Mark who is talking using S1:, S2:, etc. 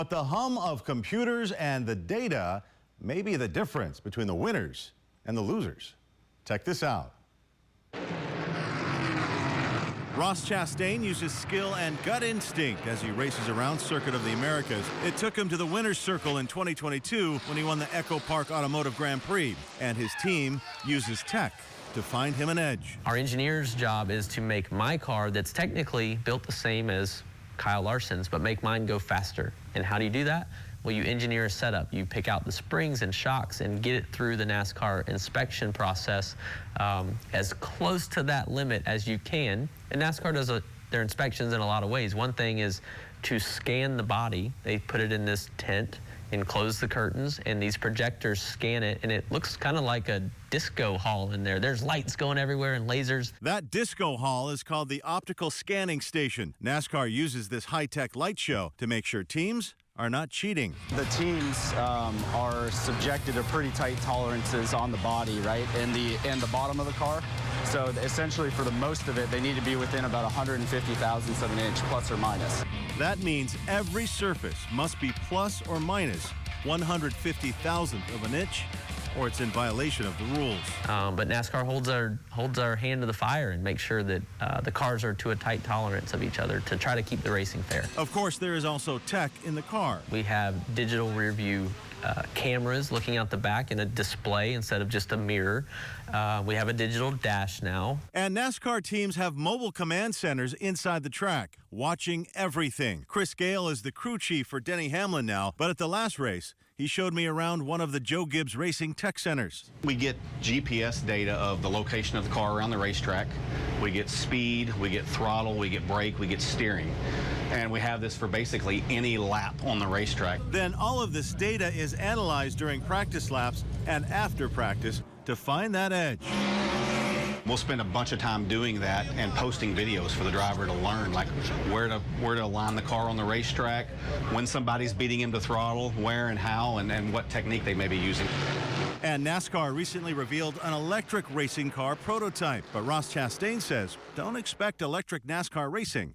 S1: But the hum of computers and the data may be the difference between the winners and the losers. Check this out. Ross Chastain uses skill and gut instinct as he races around Circuit of the Americas. It took him to the winner's circle in 2022 when he won the Echo Park Automotive Grand Prix. And his team uses tech to find him an edge.
S2: Our engineer's job is to make my car that's technically built the same as Kyle Larson's, but make mine go faster. And how do you do that? Well, you engineer a setup. You pick out the springs and shocks and get it through the NASCAR inspection process as close to that limit as you can. And NASCAR does their inspections in a lot of ways. One thing is to scan the body. They put it in this tent and close the curtains, and these projectors scan it, and it looks kind of like a disco hall in there. There's lights going everywhere and lasers.
S1: That disco hall is called the Optical Scanning Station. NASCAR uses this high-tech light show to make sure teams are not cheating.
S3: The teams are subjected to pretty tight tolerances on the body, right, and the bottom of the car. So essentially, for the most of it, they need to be within about 150 thousandths of an inch, plus or minus.
S1: That means every surface must be plus or minus 150 thousandth of an inch, or it's in violation of the rules.
S2: But NASCAR holds our hand to the fire and makes sure that the cars are to a tight tolerance of each other to try to keep the racing fair.
S1: Of course, there is also tech in the car.
S2: We have digital rear view cameras looking out the back in a display instead of just a mirror. We have a digital dash now.
S1: And NASCAR teams have mobile command centers inside the track, watching everything. Chris Gale is the crew chief for Denny Hamlin now, but at the last race, he showed me around one of the Joe Gibbs Racing Tech Centers.
S4: We get GPS data of the location of the car around the racetrack. We get speed, we get throttle, we get brake, we get steering. And we have this for basically any lap on the racetrack.
S1: Then all of this data is analyzed during practice laps and after practice to find that edge.
S4: We'll spend a bunch of time doing that and posting videos for the driver to learn, like where to align the car on the racetrack, when somebody's beating him to throttle, where and how, and what technique they may be using.
S1: And NASCAR recently revealed an electric racing car prototype. But Ross Chastain says, don't expect electric NASCAR racing